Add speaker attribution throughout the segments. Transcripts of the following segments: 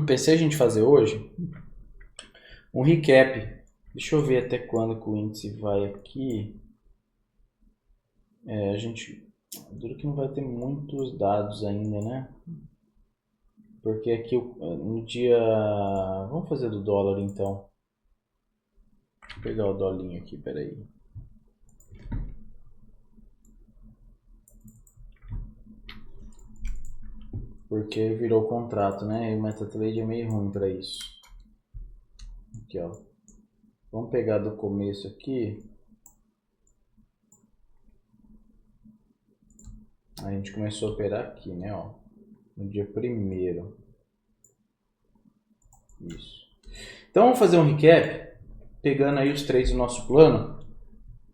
Speaker 1: Pensei a gente fazer hoje um recap. Deixa eu ver até quando que o índice vai aqui. A gente... Duro que não vai ter muitos dados ainda, né? Porque aqui no dia... Vamos fazer do dólar então. Vou pegar o dolinho aqui, peraí. Porque virou contrato, né? E o MetaTrader é meio ruim para isso. Aqui, ó. Vamos pegar do começo aqui. A gente começou a operar aqui, né? Ó, no dia 1º. Isso. Então vamos fazer um recap, pegando aí os três do nosso plano,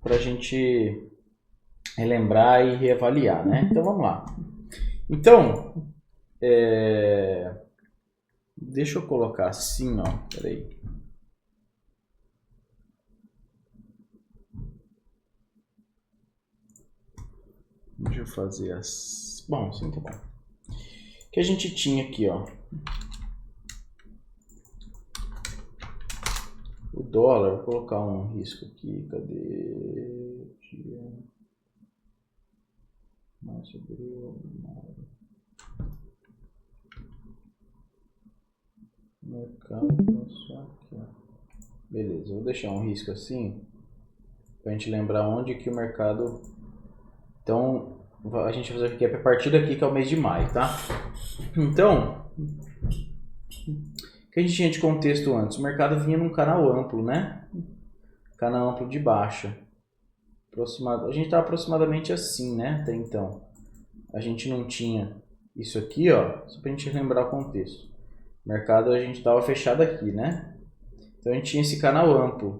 Speaker 1: para a gente relembrar e reavaliar, né? Então vamos lá. Então, deixa eu colocar assim, ó. Peraí. Deixa eu fazer as... Bom, assim tá bom. O que a gente tinha aqui, ó. O dólar, vou colocar um risco aqui. Cadê? Março, abril, maio. Mercado, só aqui, ó. Beleza, vou deixar um risco assim, pra gente lembrar onde que o mercado... Então, a gente vai fazer o recap a partir daqui, que é o mês de maio, tá? Então, o que a gente tinha de contexto antes? O mercado vinha num canal amplo, né? Canal amplo de baixa. A gente estava aproximadamente assim, né? Até então. A gente não tinha isso aqui, ó. Só pra gente lembrar o contexto. O mercado a gente estava fechado aqui, né? Então a gente tinha esse canal amplo.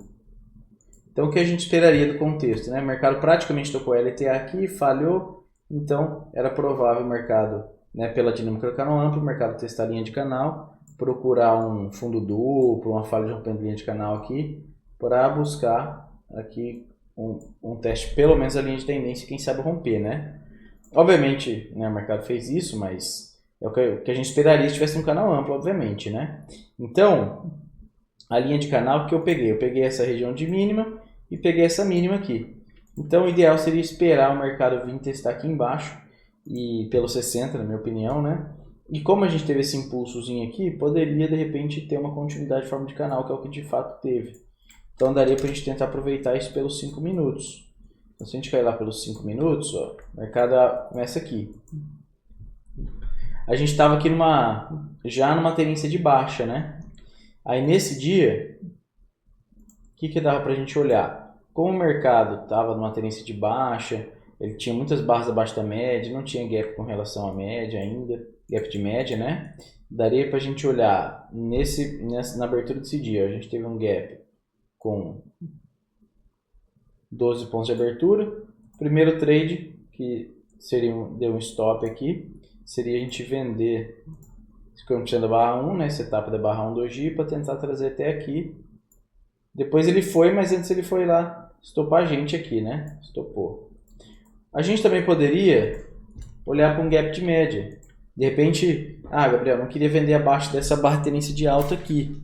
Speaker 1: Então o que a gente esperaria do contexto, né? O mercado praticamente tocou LTA aqui, falhou. Então era provável o mercado, né, pela dinâmica do canal amplo, o mercado testar a linha de canal, procurar um fundo duplo, uma falha de rompimento de linha de canal aqui, para buscar aqui um teste, pelo menos a linha de tendência, quem sabe romper, né? Obviamente, né, o mercado fez isso, mas é o que a gente esperaria se tivesse um canal amplo, obviamente, né? Então, a linha de canal que eu peguei essa região de mínima e peguei essa mínima aqui. Então, o ideal seria esperar o mercado vir testar aqui embaixo, e pelo 60, na minha opinião, né? E como a gente teve esse impulsozinho aqui, poderia de repente ter uma continuidade de forma de canal, que é o que de fato teve. Então daria para a gente tentar aproveitar isso pelos 5 minutos. Então se a gente cair lá pelos 5 minutos, ó, o mercado começa aqui. A gente estava aqui já numa tendência de baixa, né? Aí nesse dia, o que dava para a gente olhar? Como o mercado estava numa tendência de baixa, ele tinha muitas barras abaixo da média, não tinha gap com relação à média ainda, gap de média, né? Daria para a gente olhar na abertura desse dia, a gente teve um gap com 12 pontos de abertura. Primeiro trade, que deu um stop aqui, seria a gente vender esse corrente da barra 1, né, essa etapa da barra 1 doji, para tentar trazer até aqui. Depois ele foi, mas antes ele foi lá estopar a gente aqui, né? Estopou. A gente também poderia olhar para um gap de média. De repente, Gabriel, não queria vender abaixo dessa barra de tendência de alta aqui.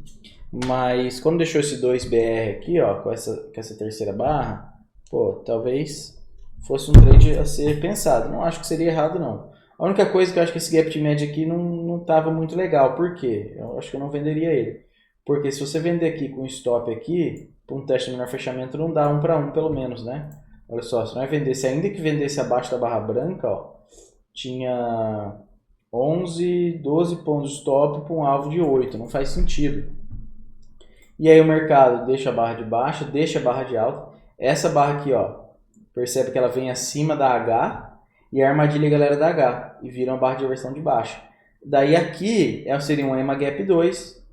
Speaker 1: Mas quando deixou esse 2BR aqui, ó, com essa terceira barra, pô, talvez fosse um trade a ser pensado. Não acho que seria errado, não. A única coisa que eu acho que esse gap de média aqui não estava muito legal. Por quê? Eu acho que eu não venderia ele. Porque se você vender aqui com stop aqui, para um teste de menor fechamento, não dá 1 para 1 pelo menos, né? Olha só, se não é vender, se ainda que vendesse abaixo da barra branca, ó, tinha 11, 12 pontos de stop para um alvo de 8. Não faz sentido. E aí o mercado deixa a barra de baixa, deixa a barra de alta. Essa barra aqui, ó, percebe que ela vem acima da H e a armadilha galera da H e vira uma barra de reversão de baixa. Daí aqui seria um EMA Gap 2,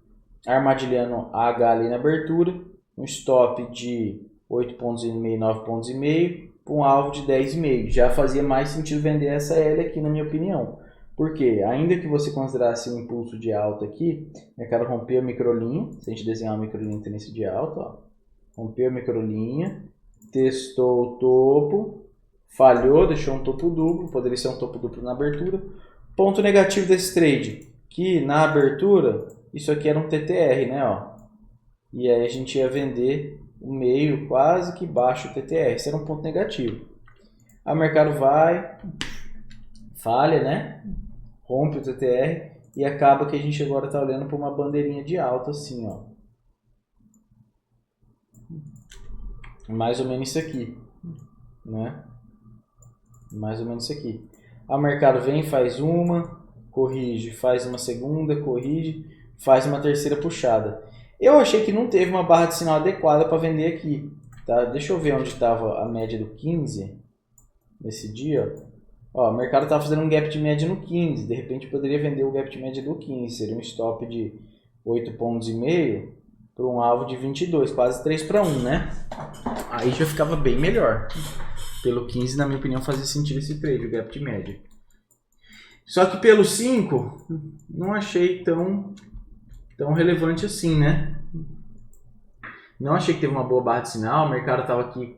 Speaker 1: armadilhando a H ali na abertura, um stop de 8,5 pontos, 9,5 pontos, para um alvo de 10,5. Já fazia mais sentido vender essa L aqui, na minha opinião. Porque, ainda que você considerasse um impulso de alta aqui, o mercado rompeu a microlinha. Se a gente desenhar uma microlinha em tendência de alta, ó, rompeu a microlinha, testou o topo, falhou, deixou um topo duplo, poderia ser um topo duplo na abertura. Ponto negativo desse trade, que na abertura, isso aqui era um TTR, né? Ó. E aí a gente ia vender o meio quase que baixo o TTR. Isso era um ponto negativo. Aí o mercado vai, falha, né? Rompe o TTR e acaba que a gente agora está olhando para uma bandeirinha de alta assim, ó. Mais ou menos isso aqui, né? Mais ou menos isso aqui. Aí o mercado vem, faz uma, corrige, faz uma segunda, corrige, faz uma terceira puxada. Eu achei que não teve uma barra de sinal adequada para vender aqui, tá? Deixa eu ver onde estava a média do 15 nesse dia. Ó, o mercado estava fazendo um gap de média no 15, de repente poderia vender o gap de média do 15, seria um stop de 8,5 pontos para um alvo de 22, quase 3 para 1, né? Aí já ficava bem melhor. Pelo 15, na minha opinião, fazia sentido esse trade, o gap de média. Só que pelo 5, não achei tão relevante assim, né? Não achei que teve uma boa barra de sinal, o mercado estava aqui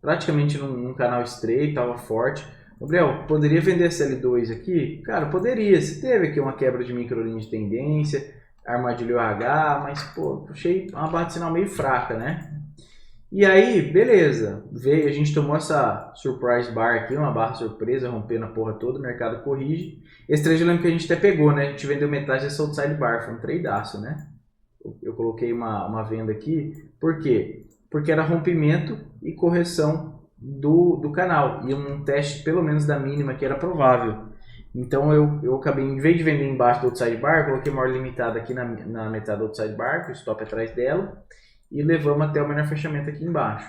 Speaker 1: praticamente num canal estreito, estava forte. Gabriel, poderia vender SL2 aqui? Cara, poderia. Se teve aqui uma quebra de microlinha de tendência, armadilhou H, mas pô, achei uma barra de sinal meio fraca, né? E aí, beleza, veio, a gente tomou essa surprise bar aqui, uma barra surpresa, rompendo a porra toda, o mercado corrige. Esse trade eu lembro que a gente até pegou, né? A gente vendeu metade dessa outside bar, foi um tradeaço, né? Eu coloquei uma venda aqui, por quê? Porque era rompimento e correção do canal, e um teste pelo menos da mínima que era provável. Então eu acabei, em vez de vender embaixo do outside bar, coloquei uma ordem limitada aqui na metade do outside bar, com o stop atrás dela, e levamos até o menor fechamento aqui embaixo.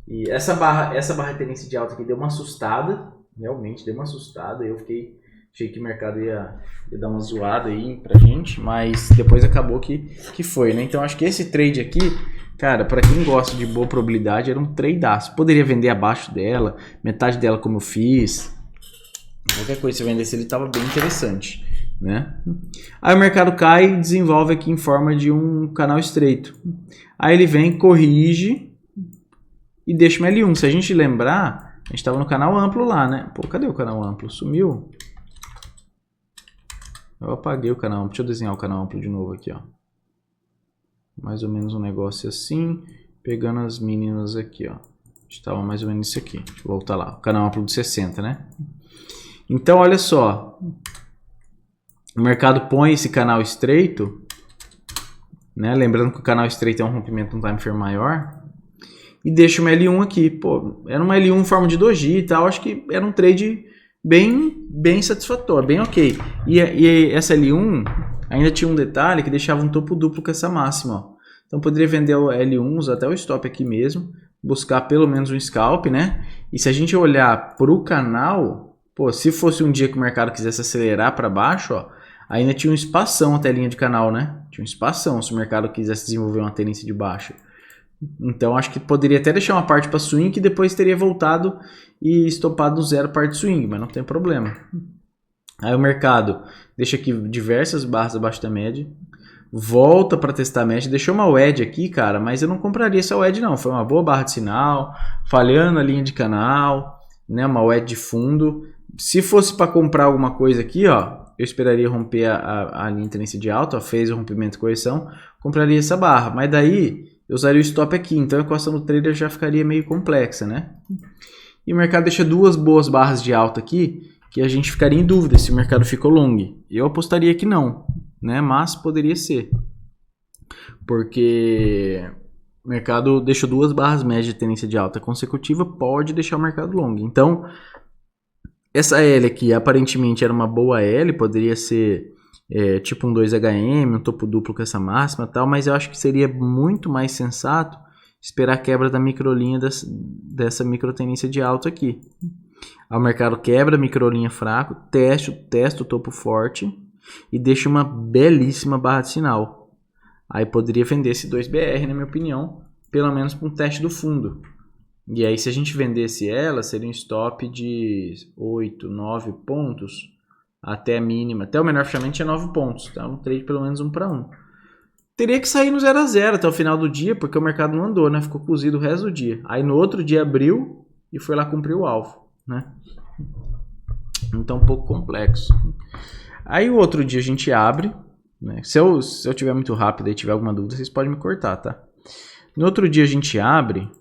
Speaker 1: E essa barra de tendência de alta aqui deu uma assustada, realmente deu uma assustada. Achei que o mercado ia dar uma zoada aí pra gente, mas depois acabou que foi, né? Então acho que esse trade aqui, cara, para quem gosta de boa probabilidade, era um tradeaço. Poderia vender abaixo dela, metade dela como eu fiz. Qualquer coisa que você vendesse, ele estava bem interessante, né? Aí o mercado cai e desenvolve aqui em forma de um canal estreito. Aí ele vem, corrige e deixa uma L1. Se a gente lembrar, a gente estava no canal amplo lá, né? Pô, cadê o canal amplo? Sumiu? Eu apaguei o canal amplo. Deixa eu desenhar o canal amplo de novo aqui, ó. Mais ou menos um negócio assim, pegando as mínimas aqui, ó. Estava mais ou menos isso aqui. Deixa eu voltar lá. O canal amplo de 60, né? Então, olha só. O mercado põe esse canal estreito, né? Lembrando que o canal estreito é um rompimento no time frame maior. E deixa uma L1 aqui. Pô, era uma L1 em forma de doji e tal. Acho que era um trade bem satisfatório, bem ok. E essa L1 ainda tinha um detalhe que deixava um topo duplo com essa máxima, ó. Então poderia vender o L1, até o stop aqui mesmo, buscar pelo menos um scalp, né? E se a gente olhar para o canal, pô, se fosse um dia que o mercado quisesse acelerar para baixo, ó, ainda tinha um espação até a linha de canal, né? Tinha um espação se o mercado quisesse desenvolver uma tendência de baixa. Então acho que poderia até deixar uma parte para swing que depois teria voltado e estopado no zero parte swing, mas não tem problema. Aí o mercado deixa aqui diversas barras abaixo da média, volta para testar a média, deixou uma wedge aqui, cara, mas eu não compraria essa wedge não, foi uma boa barra de sinal, falhando a linha de canal, né, uma wedge de fundo. Se fosse para comprar alguma coisa aqui, ó, eu esperaria romper a linha de tendência de alta, ó, fez o rompimento e correção, compraria essa barra, mas daí eu usaria o stop aqui, então a equação do trader já ficaria meio complexa, né? E o mercado deixa duas boas barras de alta aqui, que a gente ficaria em dúvida se o mercado ficou long. Eu apostaria que não, né? Mas poderia ser. Porque o mercado deixou duas barras médias de tendência de alta consecutiva, pode deixar o mercado long. Então, essa L aqui aparentemente era uma boa L, poderia ser tipo um 2HM, um topo duplo com essa máxima e tal, mas eu acho que seria muito mais sensato esperar a quebra da microlinha dessa microtendência de alta aqui. Aí o mercado quebra a microlinha fraco, testa o topo forte e deixa uma belíssima barra de sinal. Aí poderia vender esse 2BR, na minha opinião, pelo menos para um teste do fundo. E aí se a gente vendesse ela, seria um stop de 8, 9 pontos até a mínima. Até o menor fechamento tinha 9 pontos. Tá? Um trade pelo menos 1 para 1. Teria que sair no 0 a 0 até o final do dia, porque o mercado não andou, né? Ficou cozido o resto do dia. Aí no outro dia abriu e foi lá cumprir o alvo, né? Então um pouco complexo. Aí o outro dia a gente abre, né? Se eu tiver muito rápido e tiver alguma dúvida, vocês podem me cortar, tá? No outro dia a gente abre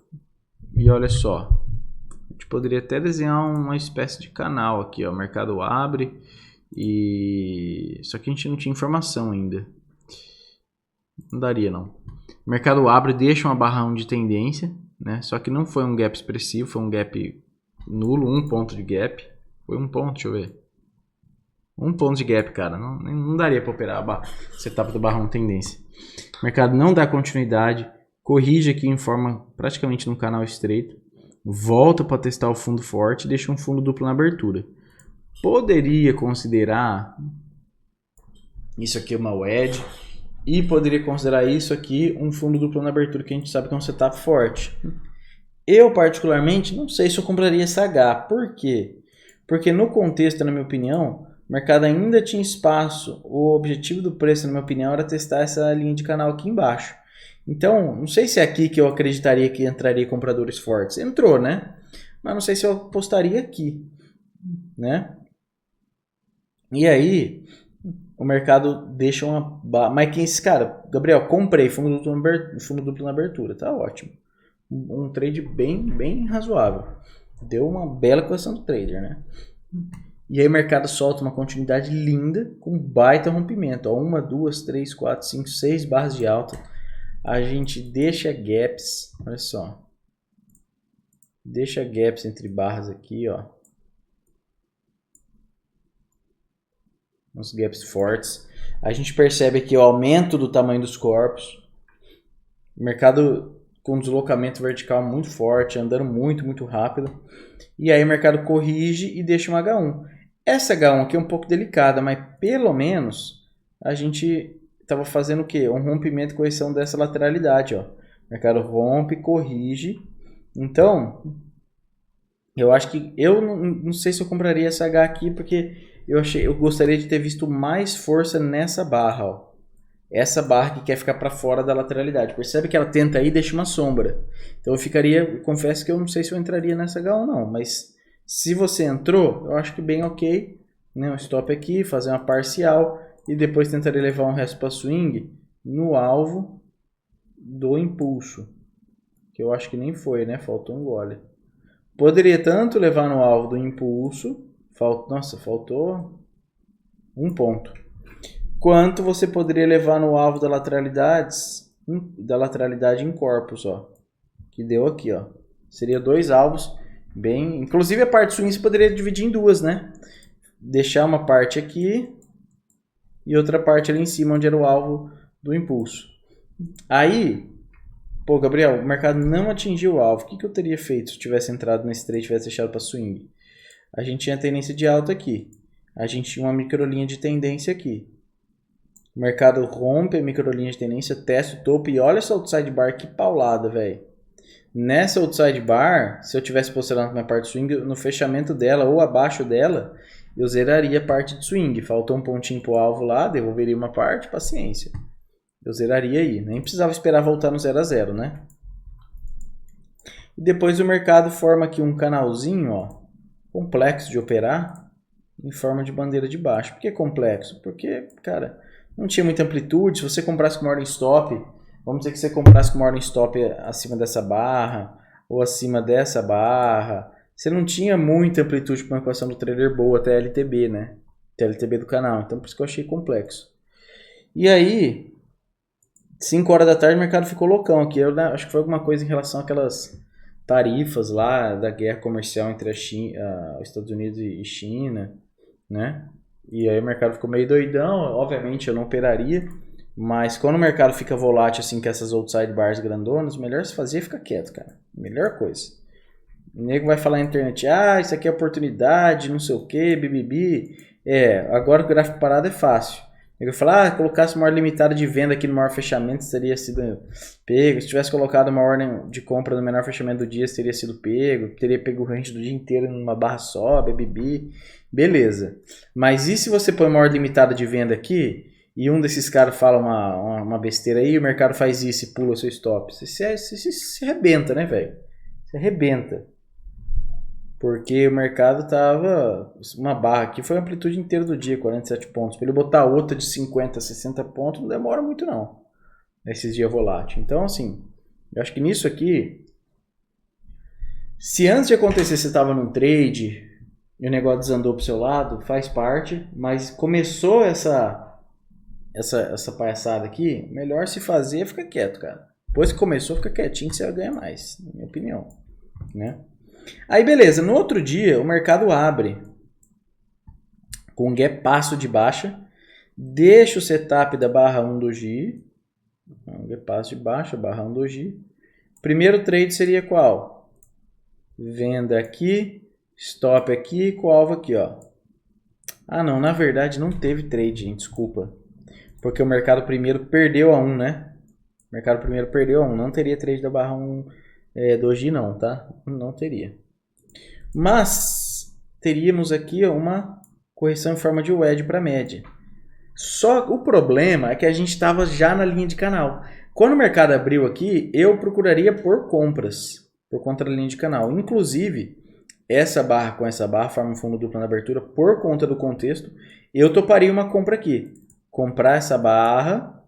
Speaker 1: e olha só. A gente poderia até desenhar uma espécie de canal aqui, ó. O mercado abre e... Só que a gente não tinha informação ainda. Não daria, não. O mercado abre e deixa uma barra de tendência, né? Só que não foi um gap expressivo, foi um gap nulo, um ponto de gap. Foi um ponto, deixa eu ver. Um ponto de gap, cara. Não daria para operar a setup do barrão tendência. O mercado não dá continuidade. Corrige aqui em forma praticamente no canal estreito. Volta para testar o fundo forte e deixa um fundo duplo na abertura. Poderia considerar isso aqui uma wedge. E poderia considerar isso aqui um fundo duplo na abertura, que a gente sabe que é um setup forte. Eu, particularmente, não sei se eu compraria essa H. Por quê? Porque no contexto, na minha opinião, o mercado ainda tinha espaço. O objetivo do preço, na minha opinião, era testar essa linha de canal aqui embaixo. Então, não sei se é aqui que eu acreditaria que entraria compradores fortes. Entrou, né? Mas não sei se eu apostaria aqui, né? E aí... O mercado deixa uma... Mas quem é esse cara? Gabriel, comprei fundo duplo na abertura. Tá ótimo. Um trade bem razoável. Deu uma bela equação do trader, né? E aí o mercado solta uma continuidade linda com baita rompimento. Ó, 1, 2, 3, 4, 5, 6 barras de alta. A gente deixa gaps. Olha só. Deixa gaps entre barras aqui, ó. Uns gaps fortes. A gente percebe aqui o aumento do tamanho dos corpos. O mercado com deslocamento vertical muito forte, andando muito rápido. E aí o mercado corrige e deixa uma H1. Essa H1 aqui é um pouco delicada, mas pelo menos a gente estava fazendo o quê? Um rompimento e correção dessa lateralidade. Ó. O mercado rompe, corrige. Então, eu acho que... Eu não sei se eu compraria essa H aqui, porque... Eu gostaria de ter visto mais força nessa barra, ó. Essa barra que quer ficar para fora da lateralidade. Percebe que ela tenta aí e deixa uma sombra. Então eu confesso que eu não sei se eu entraria nessa H1 não, mas se você entrou, eu acho que bem ok, né? Um stop aqui, fazer uma parcial e depois tentaria levar um resto para swing no alvo do impulso, que eu acho que nem foi, né? Faltou um gole. Poderia tanto levar no alvo do impulso, faltou um ponto. Quanto você poderia levar no alvo da lateralidade em corpus, ó. Que deu aqui, ó. Seria 2 alvos bem... Inclusive a parte swing você poderia dividir em duas, né? Deixar uma parte aqui e outra parte ali em cima, onde era o alvo do impulso. Aí, pô, Gabriel, o mercado não atingiu o alvo. O que eu teria feito se eu tivesse entrado nesse trade e tivesse deixado para swing? A gente tinha tendência de alta aqui. A gente tinha uma microlinha de tendência aqui. O mercado rompe a microlinha de tendência, testa o topo e olha essa outside bar, que paulada, velho. Nessa outside bar, se eu tivesse posicionado na parte swing, no fechamento dela ou abaixo dela, eu zeraria a parte de swing. Faltou um pontinho pro alvo lá, devolveria uma parte, paciência. Eu zeraria aí. Nem precisava esperar voltar no 0 a 0, né? E depois o mercado forma aqui um canalzinho, ó, complexo de operar em forma de bandeira de baixo. Por que complexo? Porque, cara, não tinha muita amplitude. Se você comprasse com uma ordem stop, vamos dizer que você comprasse com uma ordem stop acima dessa barra ou acima dessa barra, você não tinha muita amplitude para uma equação do trader boa até LTB, né? TLTB do canal. Então, por isso que eu achei complexo. E aí, 5 horas da tarde, o mercado ficou loucão aqui. Eu acho que foi alguma coisa em relação àquelas tarifas lá da guerra comercial entre os Estados Unidos e China, né? E aí o mercado ficou meio doidão. Obviamente eu não operaria, mas quando o mercado fica volátil assim, com essas outside bars grandonas, o melhor se fazer é ficar quieto, cara. Melhor coisa. O nego vai falar na internet, isso aqui é oportunidade, não sei o que, bibibi. Agora o gráfico parado é fácil. Ele fala, colocasse uma ordem limitada de venda aqui no maior fechamento, teria sido pego. Se tivesse colocado uma ordem de compra no menor fechamento do dia, teria sido pego. Teria pego o range do dia inteiro numa barra só, BBB. Beleza. Mas e se você põe uma ordem limitada de venda aqui, e um desses caras fala uma besteira aí, o mercado faz isso e pula o seu stop? Você se arrebenta, né, velho? Você arrebenta. Porque o mercado tava... Uma barra aqui foi a amplitude inteira do dia, 47 pontos. Para ele botar outra de 50, 60 pontos não demora muito não. Nesses dias voláteis. Então, assim, eu acho que nisso aqui... Se antes de acontecer você estava num trade e o negócio desandou pro seu lado, faz parte. Mas começou essa palhaçada aqui, melhor se fazer é ficar quieto, cara. Depois que começou, fica quietinho que você vai ganhar mais, na minha opinião. Né? Aí beleza, no outro dia o mercado abre com um gap passo de baixa, deixa o setup da barra 1 doji, um gap passo de baixa, barra 1 doji. Primeiro trade seria qual? Venda aqui, stop aqui, com o alvo aqui, ó. Ah não, na verdade não teve trade, gente, desculpa. Porque o mercado primeiro perdeu a 1, né? O mercado primeiro perdeu a 1, não teria trade da barra 1 doji não, tá? Não teria. Mas teríamos aqui uma correção em forma de wedge para média. Só o problema é que a gente estava já na linha de canal. Quando o mercado abriu aqui, eu procuraria por compras por conta da linha de canal. Inclusive, essa barra com essa barra forma um fundo duplo na abertura por conta do contexto. Eu toparia uma compra aqui. Comprar essa barra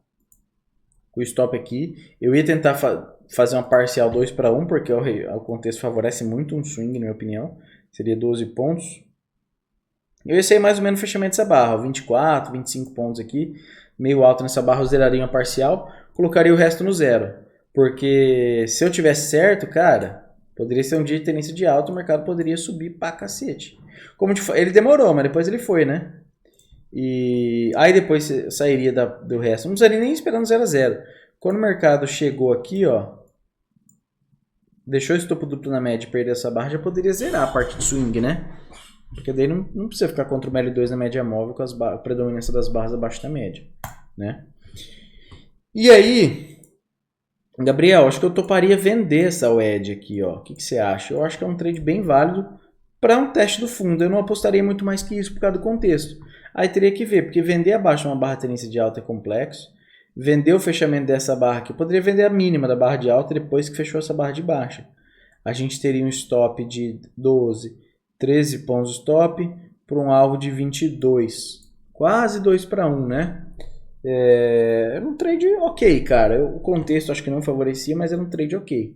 Speaker 1: com o stop aqui. Eu ia tentar fazer uma parcial 2 para 1, porque o contexto favorece muito um swing, na minha opinião. Seria 12 pontos. Eu ia sair mais ou menos no fechamento dessa barra. 24, 25 pontos aqui. Meio alto nessa barra, eu zeraria uma parcial. Colocaria o resto no zero. Porque se eu tivesse certo, cara, poderia ser um dia de tendência de alta. O mercado poderia subir pra cacete. Ele demorou, mas depois ele foi, né? E aí depois sairia do resto. Não precisaria nem esperando 0 a 0. Quando o mercado chegou aqui, ó, deixou esse topo duplo na média e perder essa barra, já poderia zerar a parte de swing, né? Porque daí não precisa ficar contra o ML2 na média móvel com a predominância das barras abaixo da média, né? E aí, Gabriel, acho que eu toparia vender essa wedge aqui, ó. O que você acha? Eu acho que é um trade bem válido para um teste do fundo. Eu não apostaria muito mais que isso por causa do contexto. Aí teria que ver, porque vender abaixo uma barra tendência de alta é complexo. Vender o fechamento dessa barra aqui, eu poderia vender a mínima da barra de alta depois que fechou essa barra de baixa. A gente teria um stop de 12, 13 pontos stop para um alvo de 22. Quase 2 para 1, né? Era um trade ok, cara. O contexto acho que não favorecia, mas era um trade ok.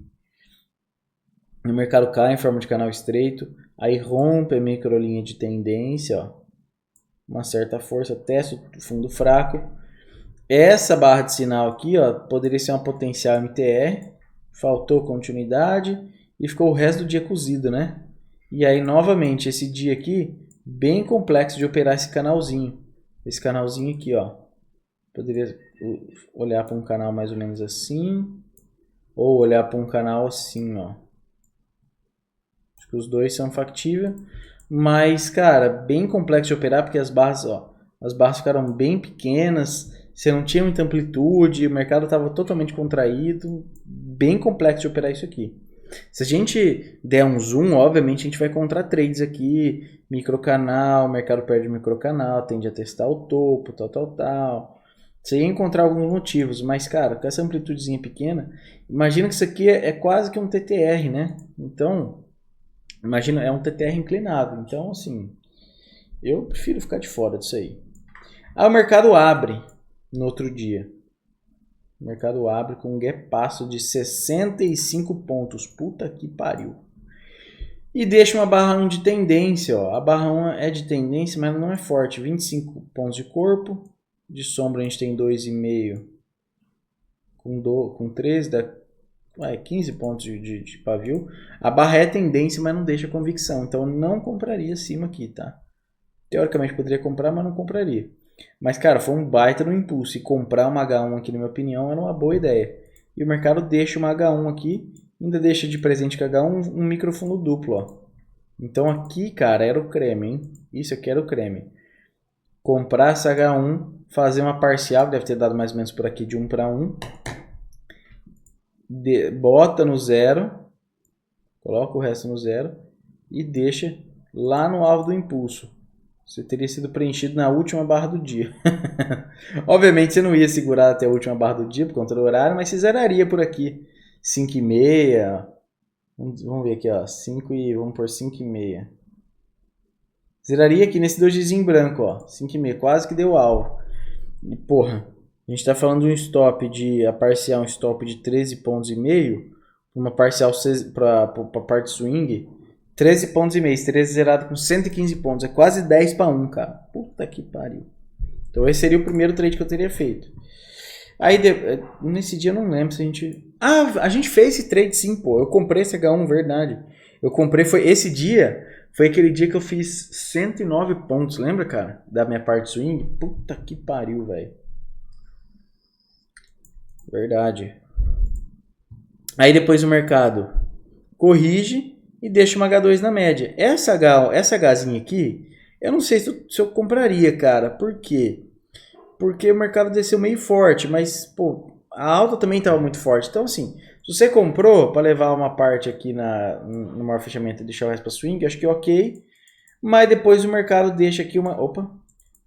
Speaker 1: O mercado cai em forma de canal estreito. Aí rompe a microlinha de tendência, ó. Uma certa força, testa o fundo fraco. Essa barra de sinal aqui, ó, poderia ser uma potencial MTR. Faltou continuidade e ficou o resto do dia cozido, né? E aí, novamente, esse dia aqui, bem complexo de operar esse canalzinho. Esse canalzinho aqui, ó. Poderia olhar para um canal mais ou menos assim. Ou olhar para um canal assim, ó. Acho que os dois são factíveis. Mas, cara, bem complexo de operar porque as barras, ó, as barras ficaram bem pequenas. Você não tinha muita amplitude. O mercado estava totalmente contraído. Bem complexo de operar isso aqui. Se a gente der um zoom, obviamente a gente vai encontrar trades aqui. Microcanal, o mercado perde microcanal, tende a testar o topo, tal. Você ia encontrar alguns motivos, mas, cara, com essa amplitudezinha pequena, imagina que isso aqui é quase que um TTR, né? Então, imagina, é um TTR inclinado. Então, assim, eu prefiro ficar de fora disso aí. Aí o mercado abre no outro dia. O mercado abre com um gap passo de 65 pontos. Puta que pariu. E deixa uma barra 1 de tendência. Ó. A barra 1 é de tendência, mas não é forte. 25 pontos de corpo. De sombra a gente tem 2,5 com 13, dá 15 pontos de pavio. A barra é tendência, mas não deixa convicção. Então não compraria acima aqui, tá? Teoricamente poderia comprar, mas não compraria. Mas, cara, foi um baita no impulso. E comprar uma H1 aqui, na minha opinião, era uma boa ideia. E o mercado deixa uma H1 aqui. Ainda deixa de presente com H1 um microfundo duplo, ó. Então aqui, cara, era o creme, hein? Isso aqui era o creme. Comprar essa H1, fazer uma parcial, deve ter dado mais ou menos por aqui de 1 para 1. Bota no zero. Coloca o resto no zero. E deixa lá no alvo do impulso. Você teria sido preenchido na última barra do dia. Obviamente você não ia segurar até a última barra do dia por conta do horário, mas você zeraria por aqui 5,5, Vamos ver aqui, ó. 5 e vamos por 5,5. Zeraria aqui nesse dojizinho branco, ó. 5,5, quase que deu alvo. E porra, a gente tá falando de um stop de a parcial, um stop de 13,5 pontos, uma parcial para parte swing, 13,5 pontos, teria zerado com 115 pontos, é quase 10 para 1, cara. Puta que pariu. Então esse seria o primeiro trade que eu teria feito. Aí nesse dia eu não lembro se a gente... Ah, a gente fez esse trade sim, pô. Eu comprei esse H1, verdade. Eu comprei, foi esse dia, foi aquele dia que eu fiz 109 pontos, lembra, cara? Da minha parte swing. Puta que pariu, velho. Verdade. Aí depois o mercado corrige e deixa uma H2 na média. Essa Hzinha aqui, eu não sei se eu compraria, cara. Por quê? Porque o mercado desceu meio forte, mas pô, a alta também estava muito forte. Então assim, se você comprou para levar uma parte aqui no maior fechamento e deixar o resto para swing, acho que ok. Mas depois o mercado deixa aqui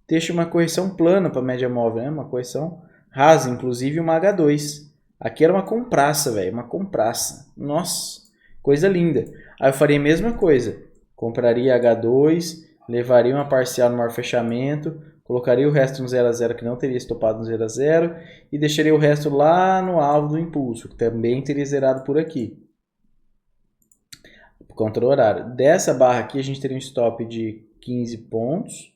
Speaker 1: deixa uma correção plana para média móvel, né? Uma correção rasa, inclusive uma H2. Aqui era uma compraça, velho, uma compraça. Nossa, coisa linda. Aí eu faria a mesma coisa. Compraria H2, levaria uma parcial no maior fechamento, colocaria o resto no 0 a 0 que não teria estopado no 0 a 0 e deixaria o resto lá no alvo do impulso, que também teria zerado por aqui. Por conta do horário. Dessa barra aqui a gente teria um stop de 15 pontos,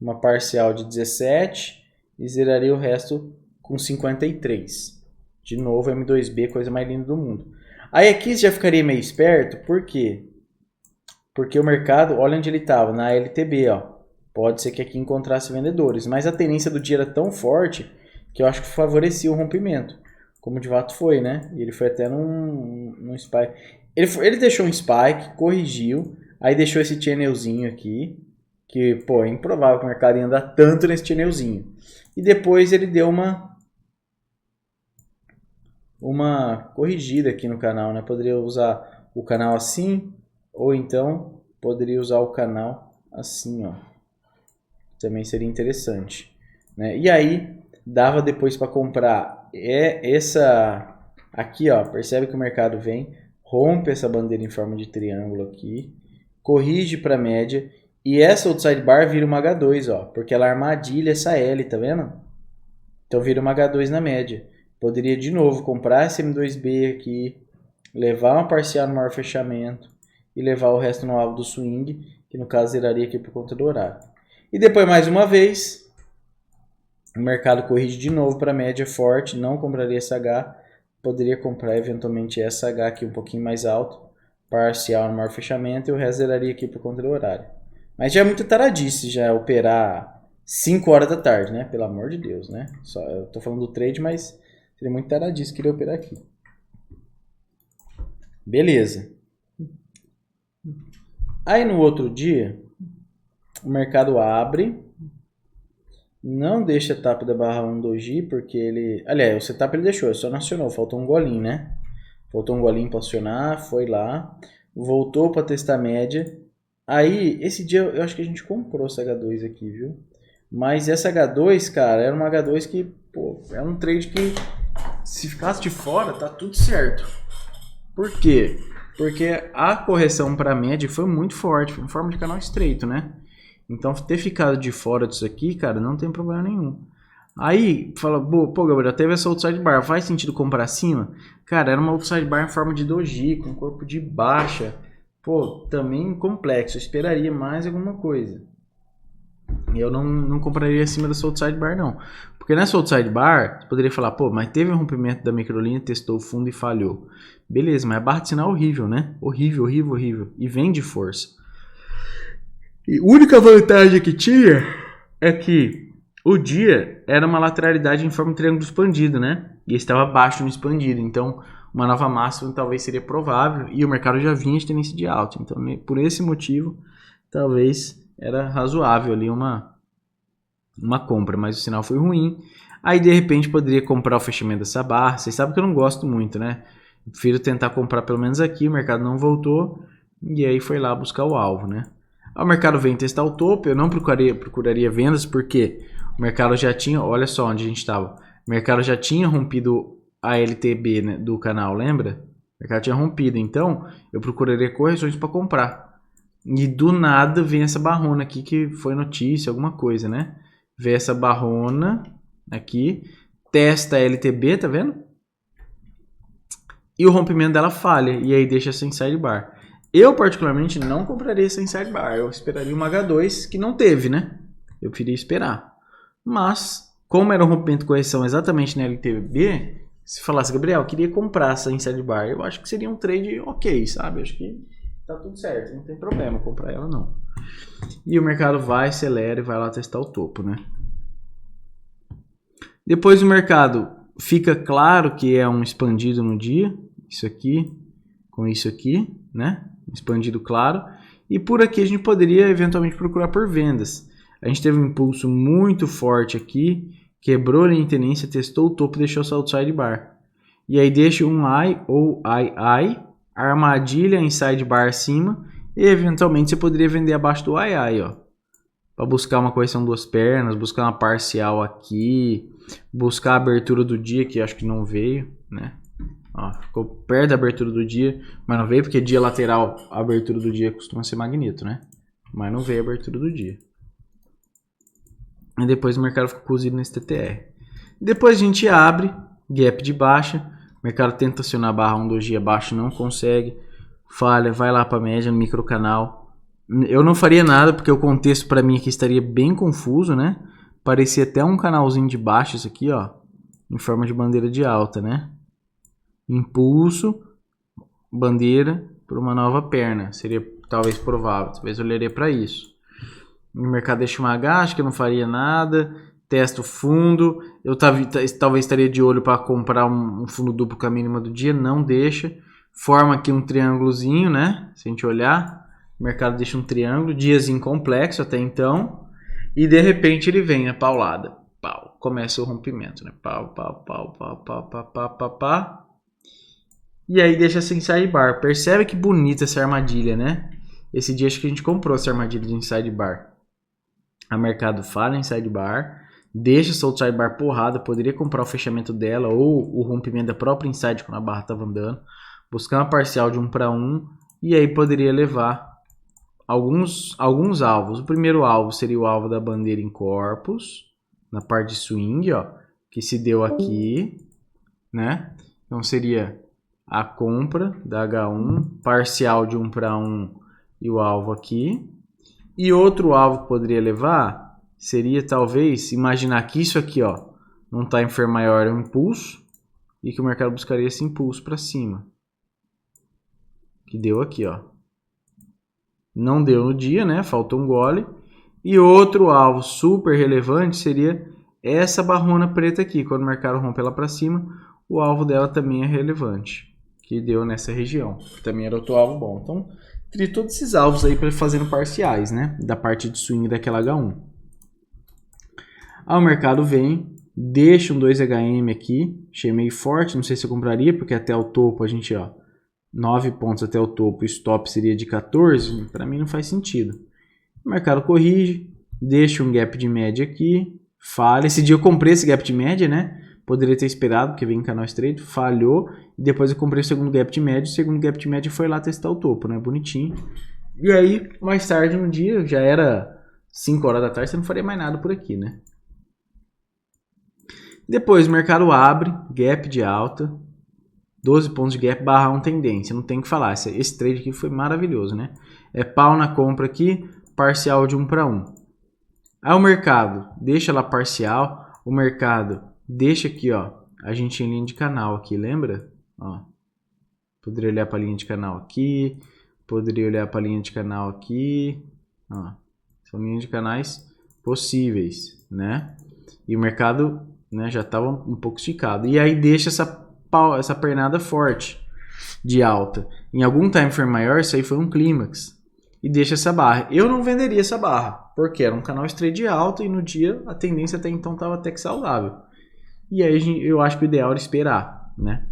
Speaker 1: uma parcial de 17 e zeraria o resto com 53. De novo, M2B, coisa mais linda do mundo. Aí aqui você já ficaria meio esperto, por quê? Porque o mercado, olha onde ele estava, na LTB, ó. Pode ser que aqui encontrasse vendedores, mas a tendência do dia era tão forte que eu acho que favorecia o rompimento, como de fato foi, né? E ele foi até num spike. Ele deixou um spike, corrigiu, aí deixou esse channelzinho aqui, que, pô, é improvável que o mercado ia andar tanto nesse channelzinho. E depois ele deu uma corrigida aqui no canal, né? Poderia usar o canal assim, ou então poderia usar o canal assim, ó. Também seria interessante, né? E aí dava depois para comprar essa aqui, ó. Percebe que o mercado vem, rompe essa bandeira em forma de triângulo aqui, corrige para média e essa outside bar vira uma H2, ó, porque ela armadilha essa L, tá vendo? Então vira uma H2 na média. Poderia de novo comprar esse M2B aqui, levar uma parcial no maior fechamento e levar o resto no alvo do swing, que no caso zeraria aqui por conta do horário. E depois mais uma vez, o mercado corrige de novo para média forte, não compraria essa H, poderia comprar eventualmente essa H aqui um pouquinho mais alto, parcial no maior fechamento e o resto zeraria aqui por conta do horário. Mas já é muito taradice já operar 5 horas da tarde, né? Pelo amor de Deus, né? Eu tô falando do trade, mas seria muito taradice querer operar aqui. Beleza. Aí no outro dia, o mercado abre, não deixa a tapa da barra 1 doji, porque ele... Aliás, o setup ele deixou, só não acionou, faltou um golinho, né? Faltou um golinho para acionar, foi lá, voltou para testar a média. Aí, esse dia eu acho que a gente comprou essa H2 aqui, viu? Mas essa H2, cara, era uma H2 que, pô, é um trade que se ficasse de fora, tá tudo certo. Por quê? Porque a correção para média foi muito forte, foi em forma de canal estreito, né? Então, ter ficado de fora disso aqui, cara, não tem problema nenhum. Aí, fala, pô, Gabriel, teve essa outside bar, faz sentido comprar acima? Cara, era uma outside bar em forma de doji, com corpo de baixa. Pô, também complexo, eu esperaria mais alguma coisa. Eu não compraria acima dessa outside bar, não. Porque nessa outside bar, você poderia falar, pô, mas teve um rompimento da microlinha, testou o fundo e falhou. Beleza, mas a barra de sinal é horrível, né? Horrível, horrível, horrível. E vem de força. E a única vantagem que tinha é que o dia era uma lateralidade em forma de triângulo expandido, né? E estava abaixo no expandido. Então, uma nova máxima talvez seria provável. E o mercado já vinha de tendência de alta. Então, por esse motivo, talvez era razoável ali uma compra. Mas o sinal foi ruim. Aí, de repente, poderia comprar o fechamento dessa barra. Vocês sabem que eu não gosto muito, né? Eu prefiro tentar comprar pelo menos aqui. O mercado não voltou. E aí foi lá buscar o alvo, né? O mercado vem testar o topo, eu não procuraria vendas porque o mercado já tinha, olha só onde a gente estava, o mercado já tinha rompido a LTB, né, do canal, lembra? O mercado tinha rompido, então eu procuraria correções para comprar. E do nada vem essa barrona aqui que foi notícia, alguma coisa, né? Vê essa barrona aqui, testa a LTB, tá vendo? E o rompimento dela falha, e aí deixa essa inside bar. Eu particularmente não compraria essa inside bar, eu esperaria uma H2 que não teve, né? Eu preferia esperar. Mas, como era um rompimento de correção exatamente na LTB, se falasse, Gabriel, eu queria comprar essa inside bar, eu acho que seria um trade ok, sabe? Eu acho que tá tudo certo, não tem problema comprar ela não. E o mercado vai, acelera e vai lá testar o topo, né? Depois o mercado fica claro que é um expandido no dia, isso aqui, com isso aqui, né? Expandido claro. E por aqui a gente poderia eventualmente procurar por vendas. A gente teve um impulso muito forte aqui, quebrou a linha de tendência, testou o topo e deixou essa outside bar. E aí deixa um I ou II, armadilha inside bar acima, e eventualmente você poderia vender abaixo do II, ó. Para buscar uma correção duas pernas, buscar uma parcial aqui, buscar a abertura do dia, que acho que não veio, né? Ó, ficou perto da abertura do dia, mas não veio porque dia lateral, a abertura do dia costuma ser magneto, né? Mas não veio a abertura do dia. E depois o mercado ficou cozido nesse TTR. Depois a gente abre, gap de baixa, o mercado tenta acionar a barra 1 doji abaixo, não consegue, falha, vai lá para a média no microcanal. Eu não faria nada porque o contexto para mim aqui estaria bem confuso, né? Parecia até um canalzinho de baixo isso aqui, ó, em forma de bandeira de alta, né? Impulso, bandeira para uma nova perna, seria talvez provável, talvez eu olharia para isso. O mercado deixa uma H, acho que eu não faria nada, testo fundo, eu talvez estaria de olho para comprar um fundo duplo com a mínima do dia, não deixa, forma aqui um triângulozinho, né? Se a gente olhar, o mercado deixa um triângulo, diazinho complexo até então, e de repente ele vem a paulada, pau, começa o rompimento, né? Pau, pau, pau, pau, pau, pau, pau, pau, pau. E aí deixa essa inside bar. Percebe que bonita essa armadilha, né? Esse dia acho que a gente comprou essa armadilha de inside bar. A mercado falha inside bar, deixa essa outside bar porrada, poderia comprar o fechamento dela ou o rompimento da própria inside quando a barra estava andando, buscar uma parcial de 1 para 1 e aí poderia levar alguns alvos. O primeiro alvo seria o alvo da bandeira em corpus, na parte de swing, ó, que se deu aqui, né? Então seria a compra da H1, parcial de 1 para 1 e o alvo aqui. E outro alvo que poderia levar seria talvez imaginar que isso aqui, ó, num time frame maior é um impulso e que o mercado buscaria esse impulso para cima. Que deu aqui, ó. Não deu no dia, né? Faltou um gole. E outro alvo super relevante seria essa barrona preta aqui. Quando o mercado rompe ela para cima, o alvo dela também é relevante. Que deu nessa região. Também era outro alvo bom. Então, teria todos esses alvos aí para fazendo parciais, né? Da parte de swing daquela H1. Aí o mercado vem, deixa um 2HM aqui. Achei meio forte, não sei se eu compraria, porque até o topo a gente, ó, 9 pontos até o topo, o stop seria de 14. Para mim não faz sentido. O mercado corrige, deixa um gap de média aqui, falha. Esse dia eu comprei esse gap de média, né? Poderia ter esperado, porque vem em canal estreito, falhou. E depois eu comprei o segundo gap de média. O segundo gap de média foi lá testar o topo, né? Bonitinho. E aí, mais tarde no dia, já era 5 horas da tarde, você não faria mais nada por aqui, né? Depois o mercado abre, gap de alta, 12 pontos de gap, barra 1 tendência. Não tem o que falar, esse trade aqui foi maravilhoso, né? É pau na compra aqui, parcial de 1 para 1. Aí o mercado deixa lá parcial, o mercado deixa aqui, ó, a gente em linha de canal aqui, lembra? Ó, poderia olhar para a linha de canal aqui, poderia olhar para a linha de canal aqui, ó, são linhas de canais possíveis, né? E o mercado, né, já estava um pouco esticado. E aí deixa essa pernada forte de alta. Em algum time frame maior, isso aí foi um clímax. E deixa essa barra. Eu não venderia essa barra, porque era um canal straight de alta e no dia a tendência até então estava até que saudável. E aí eu acho que o ideal era esperar, né?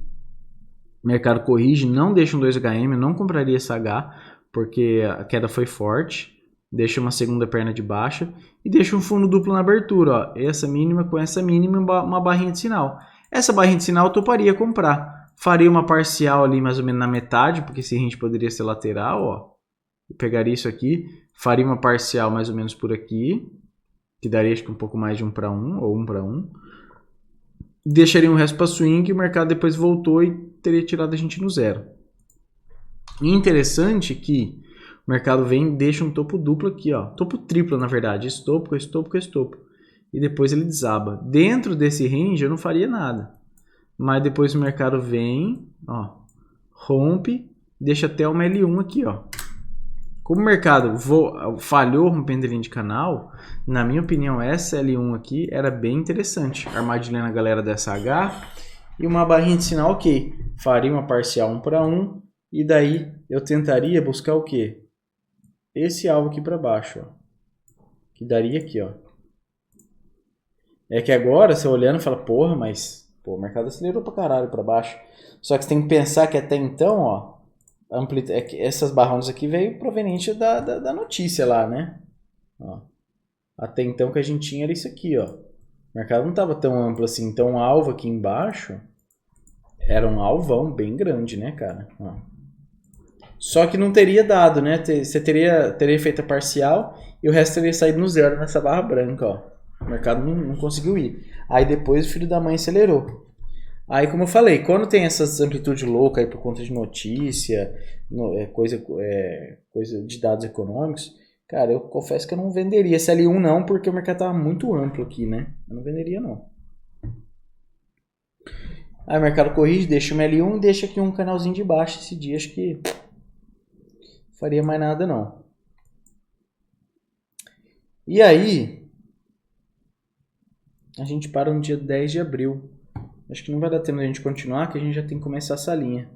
Speaker 1: O mercado corrige, não deixa um 2HM, eu não compraria essa H, porque a queda foi forte. Deixa uma segunda perna de baixa e deixa um fundo duplo na abertura, ó. Essa mínima com essa mínima, uma barrinha de sinal. Essa barrinha de sinal eu toparia comprar, Faria uma parcial ali mais ou menos na metade, porque esse range poderia ser lateral, ó. Eu pegaria isso aqui, faria uma parcial mais ou menos por aqui, que daria acho que um pouco mais de 1 para 1 ou 1 para 1. Deixaria um resto para swing e o mercado depois voltou e teria tirado a gente no zero. E interessante que o mercado vem e deixa um topo duplo aqui, ó. Topo triplo, na verdade. Esse topo, esse topo, esse topo. E depois ele desaba. Dentro desse range eu não faria nada. Mas depois o mercado vem, ó, rompe, deixa até uma L1 aqui, ó. Como o mercado falhou rompendo linha de canal, na minha opinião, essa L1 aqui era bem interessante. Armadilhando a galera dessa H e uma barrinha de sinal, ok. Faria uma parcial 1 para 1 e daí eu tentaria buscar o quê? Esse alvo aqui para baixo, ó. Que daria aqui, ó. É que agora, você olhando, fala, porra, mas pô, o mercado acelerou pra caralho para baixo. Só que você tem que pensar que até então, ó, essas barronas aqui veio proveniente da notícia lá, né? Ó. Até então que a gente tinha era isso aqui, ó. O mercado não estava tão amplo assim. Então o alvo aqui embaixo era um alvão bem grande, né, cara? Ó. Só que não teria dado, né? Você teria feito a parcial e o resto teria saído no zero nessa barra branca, ó. O mercado não conseguiu ir. Aí depois o filho da mãe acelerou. Aí, como eu falei, quando tem essas amplitudes loucas aí por conta de notícia, coisa de dados econômicos, cara, eu confesso que eu não venderia esse L1 não, porque o mercado tava muito amplo aqui, né? Eu não venderia não. Aí o mercado corrige, deixa uma L1 e deixa aqui um canalzinho de baixo esse dia, acho que não faria mais nada não. E aí, a gente para no dia 10 de abril. Acho que não vai dar tempo de a gente continuar, que a gente já tem que começar essa linha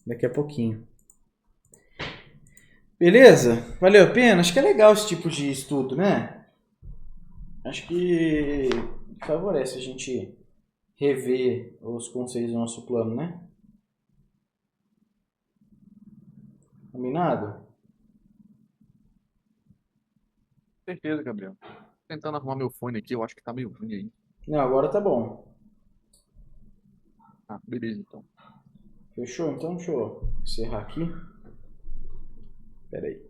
Speaker 1: daqui a pouquinho. Beleza? Valeu a pena? Acho que é legal esse tipo de estudo, né? Acho que favorece a gente rever os conceitos do nosso plano, né? Combinado?
Speaker 2: Certeza, Gabriel. Tentando arrumar meu fone aqui, eu acho que tá meio ruim aí.
Speaker 1: Não, agora tá bom.
Speaker 2: Ah, beleza então.
Speaker 1: Fechou? Então deixa eu encerrar aqui. Pera aí.